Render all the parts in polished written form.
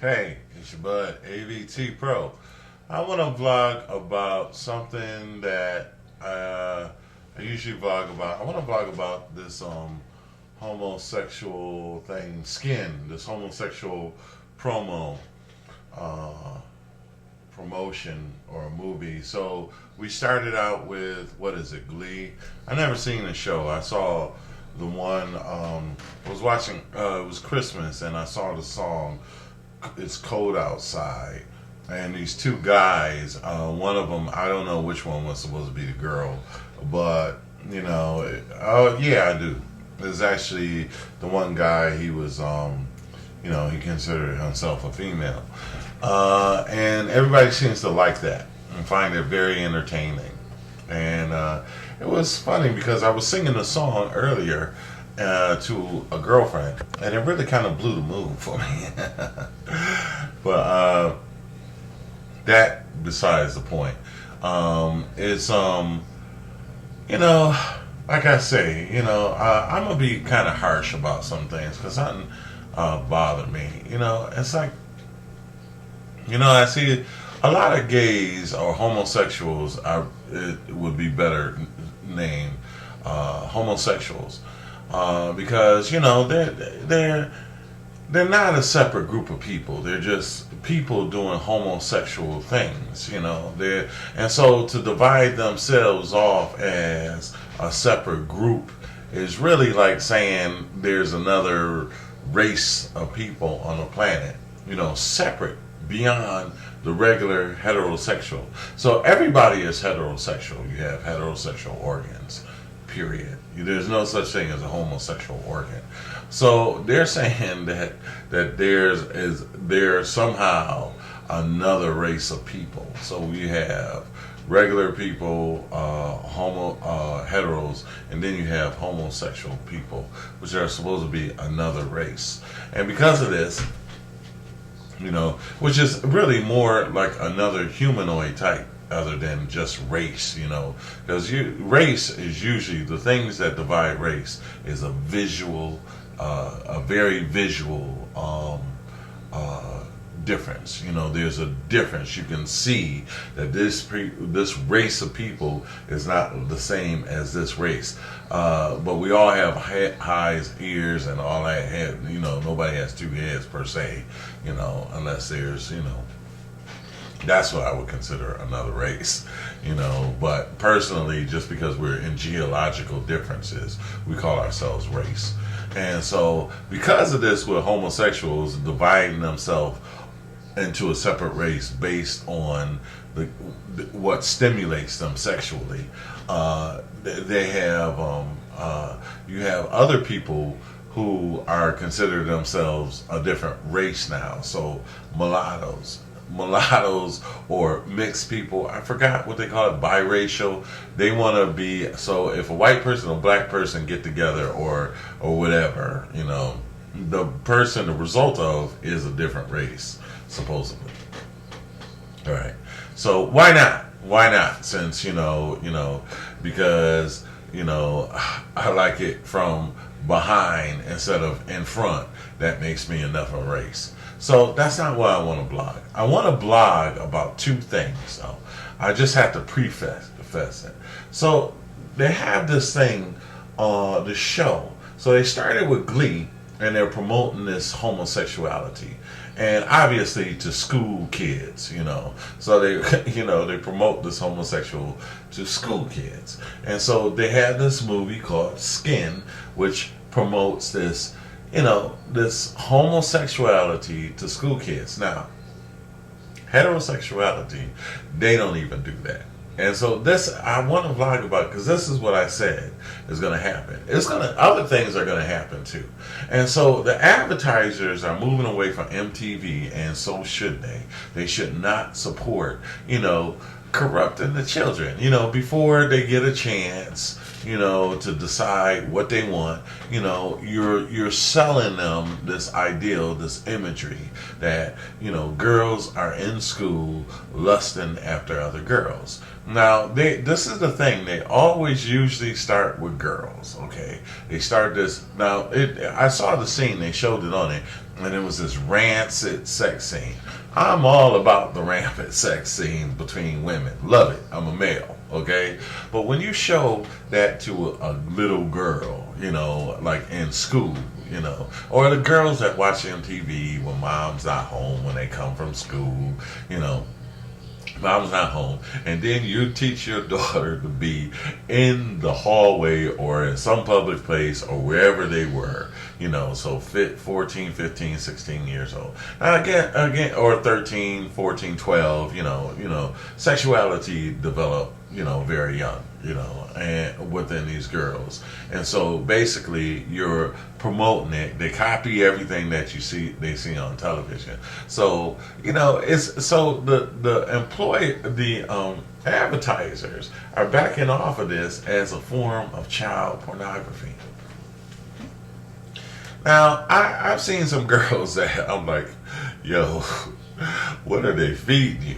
Hey, it's your bud, AVT Pro. I want to vlog about something that I usually vlog about. I want to vlog about this homosexual thing, Skin, this homosexual promo, uh, promotion or a movie. So we started out with, what is it, Glee? I never seen the show. I saw the one, I was watching, it was Christmas, and I saw the song, It's Cold Outside. And these two guys, one of them, I don't know which one was supposed to be the girl, but, oh, yeah, I do. It's actually the one guy, he was, he considered himself a female. And everybody seems to like that and find it very entertaining. And it was funny because I was singing a song earlier to a girlfriend, and it really kind of blew the mood for me. But that besides the point. It's like I say, I'm gonna be kind of harsh about some things because something bothered me. It's like, I see a lot of gays or homosexuals. It would be better named homosexuals because they're not a separate group of people. They're just people doing homosexual things. And so to divide themselves off as a separate group is really like saying there's another race of people on the planet. Separate beyond the regular heterosexual. So everybody is heterosexual. You have heterosexual organs, period. There's no such thing as a homosexual organ. So they're saying that there's somehow another race of people. So you have regular people, heteros, and then you have homosexual people, which are supposed to be another race. And because of this, which is really more like another humanoid type other than just race, because race is usually the things that divide race is a very visual difference. There's a difference. You can see that this race of people is not the same as this race. But we all have eyes, ears, and all that head. Nobody has two heads per se. Unless there's that's what I would consider another race. But personally, just because we're in geological differences, we call ourselves race. And so because of this, with homosexuals dividing themselves into a separate race based on what stimulates them sexually, they have you have other people who are considered themselves a different race now. So mulattoes or mixed people, I forgot what they call it, biracial. They want to be, so if a white person or black person get together or whatever, the result of is a different race, supposedly. All right. So why not? Since, because, I like it from behind instead of in front. That makes me enough of a race. So that's not what I want to blog. I want to blog about two things. So I just have to preface it. So they have this thing, the show. So they started with Glee, and they're promoting this homosexuality, and obviously to school kids. So they, they promote this homosexual to school kids, and so they had this movie called Skin, which promotes this. This homosexuality to school kids. Now, heterosexuality, they don't even do that. And so this, I want to vlog about, because this is what I said is going to happen. Other things are going to happen too. And so the advertisers are moving away from MTV, and so should they. They should not support, corrupting the children, before they get a chance, to decide what they want. You're selling them this ideal, this imagery that, girls are in school lusting after other girls. Now, this is the thing. They always usually start with girls, okay? They start this. Now, I saw the scene. They showed it on it, and it was this rancid sex scene. I'm all about the rampant sex scene between women. Love it. I'm a male, okay? But when you show that to a little girl, like in school, or the girls that watch MTV when mom's not home when they come from school, mom's not home, and then you teach your daughter to be in the hallway or in some public place or wherever they were, so 14, 15, 16 years old. Now again, or 13, 14, 12, sexuality developed, very young, and within these girls. And so basically you're promoting it. They copy everything that they see on television. So, it's so the advertisers are backing off of this as a form of child pornography. Now, I've seen some girls that I'm like, yo, what are they feeding you?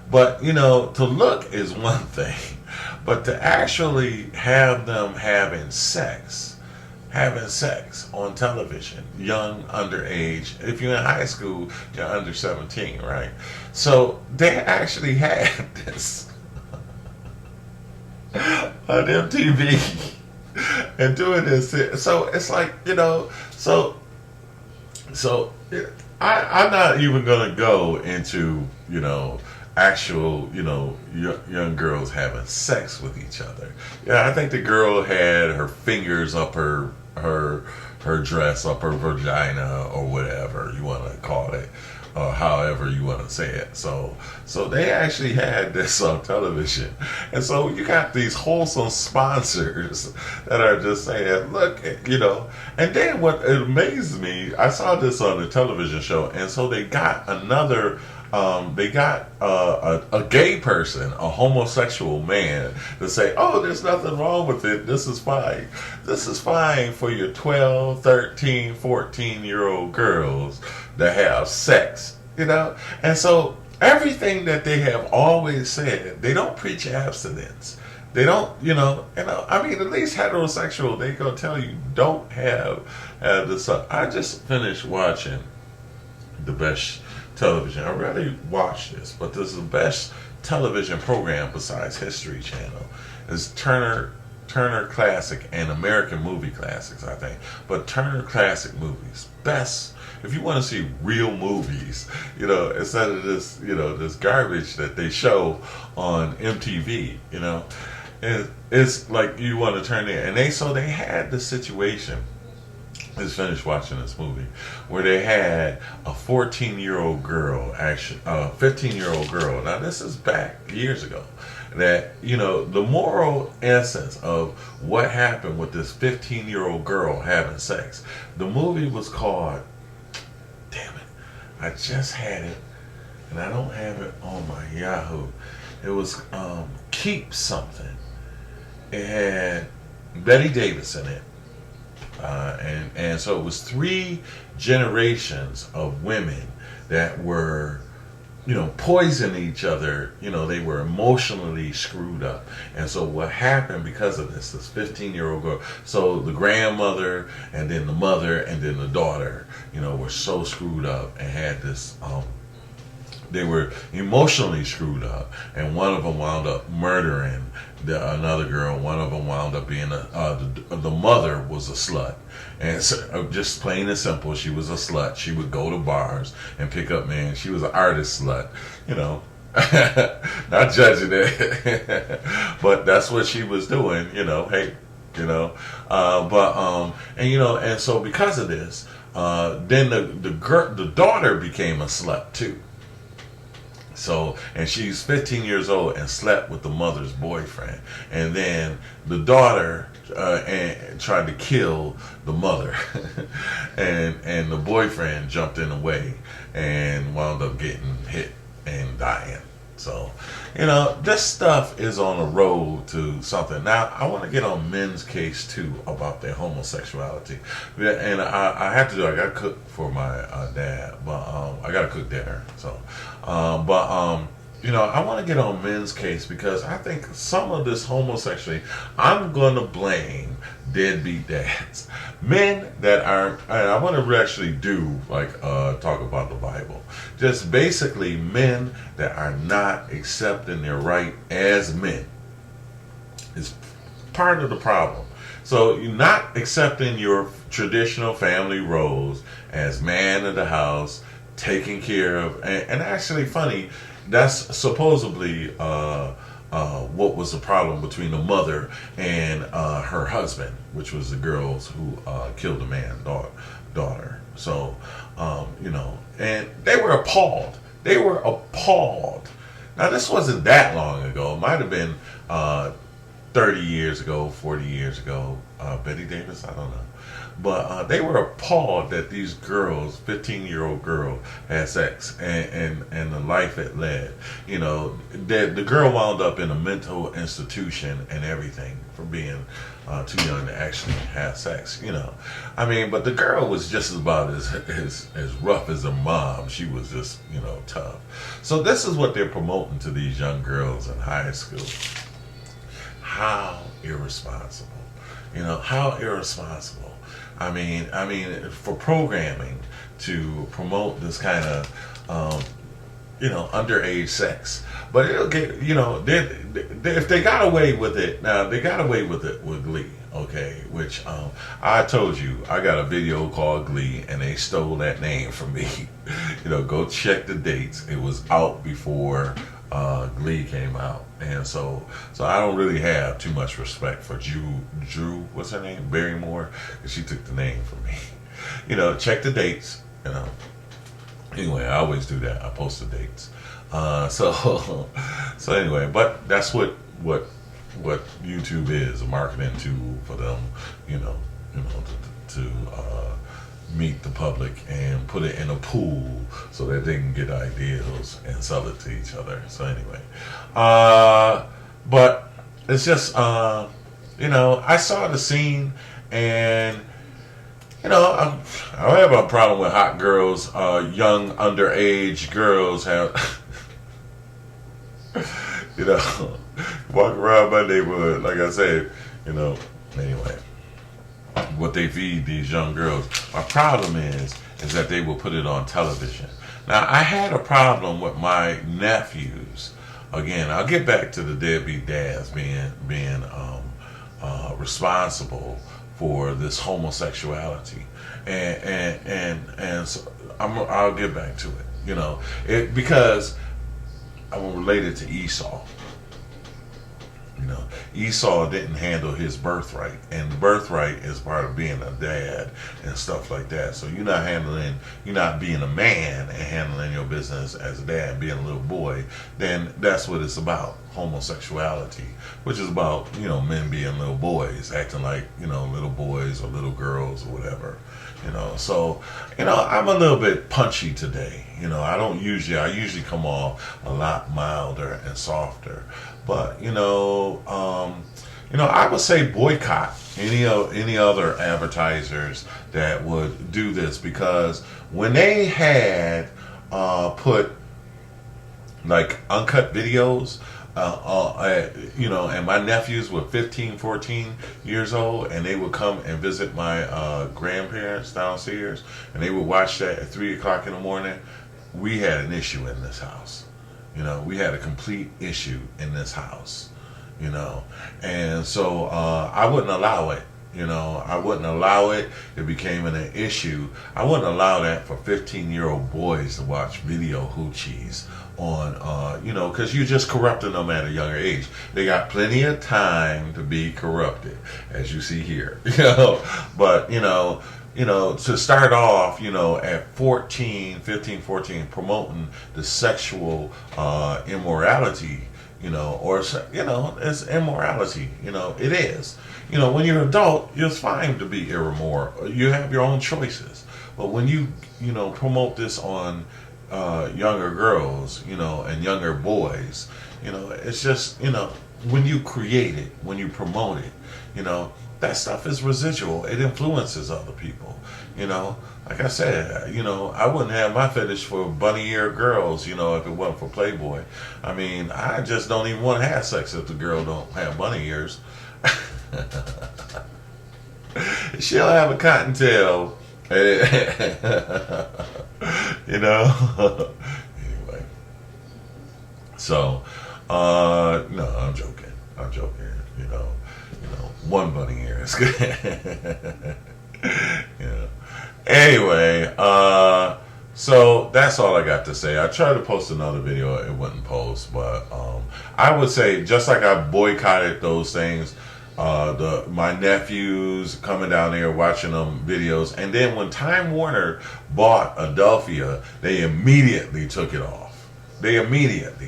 But, to look is one thing, but to actually have them having sex on television, young, underage. If you're in high school, you're under 17, right? So they actually had this on MTV and doing this. So it's like, I'm not even going to go into, actual, young girls having sex with each other. Yeah, I think the girl had her fingers up her dress, up her vagina, or whatever you want to call it, or however you want to say it. So they actually had this on television, and so you got these wholesome sponsors that are just saying, look, And then what amazed me, I saw this on a television show, and so they got another. They got a gay person, a homosexual man, to say, oh, there's nothing wrong with it. This is fine. This is fine for your 12, 13, 14-year-old girls to have sex, And so everything that they have always said, they don't preach abstinence. They don't, at least heterosexual, they gonna tell you don't have this. I just finished watching the best television. I rarely watch this, but this is the best television program besides History Channel. It's Turner Classic and American Movie Classics, I think. But Turner Classic Movies, best. If you want to see real movies, instead of this, this garbage that they show on MTV, and it's like you want to turn in. And they had the situation. Just finished watching this movie where they had a 14-year-old girl, actually, a 15-year-old girl. Now, this is back years ago. That, the moral essence of what happened with this 15-year-old girl having sex. The movie was called, damn it, I just had it, and I don't have it on my Yahoo. It was Keep Something. It had Betty Davis in it. And so it was 3 generations of women that were, poisoning each other. They were emotionally screwed up. And so what happened because of this 15-year-old girl, so the grandmother and then the mother and then the daughter, were so screwed up and had this, they were emotionally screwed up, and one of them wound up murdering another girl. One of them wound up being the mother was a slut, and so, just plain and simple, she was a slut. She would go to bars and pick up men. She was an artist slut, not judging it, but that's what she was doing. Hey, and so because of this, then the daughter became a slut too. So, and she's 15 years old and slept with the mother's boyfriend. And then the daughter tried to kill the mother. and the boyfriend jumped in the way and wound up getting hit and dying. So, this stuff is on the road to something. Now, I want to get on men's case too about their homosexuality. Yeah, and I have to do. I got to cook for my dad, but I got to cook dinner. So, I want to get on men's case because I think some of this homosexuality, I'm going to blame deadbeat dads. Men that aren't, and I want to actually do, talk about the Bible. Just basically men that are not accepting their right as men is part of the problem. So you're not accepting your traditional family roles as man of the house, taking care of, and actually funny, that's supposedly what was the problem between the mother and her husband, which was the girls who killed the man's daughter. So, and they were appalled. They were appalled. Now, this wasn't that long ago. It might have been 30 years ago, 40 years ago. Betty Davis, I don't know. But they were appalled that these girls, 15-year-old girl, had sex and the life it led. The girl wound up in a mental institution and everything for being too young to actually have sex. But the girl was just about as rough as her mom. She was just tough. So this is what they're promoting to these young girls in high school. How irresponsible. How irresponsible. I mean, for programming to promote this kind of, underage sex. But it'll get, if they got away with it, now they got away with it with Glee, okay? Which I told you, I got a video called Glee, and they stole that name from me. Go check the dates. It was out before Glee came out, and so I don't really have too much respect for Drew, what's her name, Barrymore, because she took the name from me. Check the dates. Anyway, I always do that. I post the dates. So anyway, but that's what YouTube is, a marketing tool for them. To meet the public and put it in a pool so that they can get ideas and sell it to each other. So anyway, but it's just, I saw the scene, and, I don't have a problem with hot girls, young underage girls have, walk around my neighborhood, like I said, anyway. What they feed these young girls. My problem is that they will put it on television. Now, I had a problem with my nephews. Again, I'll get back to the deadbeat dads being responsible for this homosexuality, and so I'll get back to it. Because I'm related to Esau. Esau didn't handle his birthright, and the birthright is part of being a dad and stuff like that. So you're not being a man and handling your business as a dad, being a little boy. Then that's what it's about, homosexuality, which is about men being little boys, acting like little boys or little girls or whatever. So I'm a little bit punchy today. I usually come off a lot milder and softer. But I would say boycott any other advertisers that would do this, because when they had put like uncut videos, and my nephews were 15, 14 years old, and they would come and visit my grandparents downstairs, and they would watch that at 3 o'clock in the morning. We had an issue in this house. We had a complete issue in this house, and so I wouldn't allow it. I wouldn't allow it. It became an issue. I wouldn't allow that for 15-year-old boys to watch video hoochies on, because you're just corrupting them at a younger age. They got plenty of time to be corrupted, as you see here, but, to start off, at 15, 14, promoting the sexual immorality, it's immorality, it is. When you're an adult, it's fine to be immoral. You have your own choices. But when you, promote this on younger girls, and younger boys. It's just, when you create it, when you promote it, that stuff is residual. It influences other people. Like I said, I wouldn't have my fetish for bunny ear girls, if it wasn't for Playboy. I mean, I just don't even want to have sex if the girl don't have bunny ears. She'll have a cottontail. Anyway. So, no, I'm joking. One bunny ear is good. Anyway, so that's all I got to say. I tried to post another video, it wouldn't post, but I would say, just like I boycotted those things, my nephews coming down there watching them videos, and then when Time Warner bought Adelphia, they immediately took it off.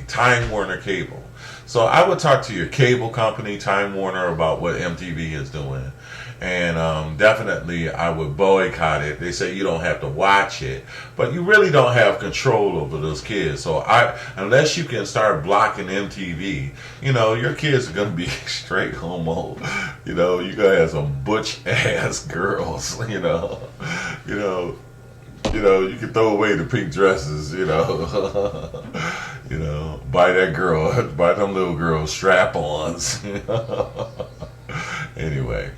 Time Warner Cable. So I would talk to your cable company, Time Warner, about what MTV is doing. And definitely I would boycott it. They say you don't have to watch it, but you really don't have control over those kids. So unless you can start blocking MTV, your kids are going to be straight homo. You're going to have some butch ass girls, you can throw away the pink dresses, buy them little girl strap-ons. Anyway.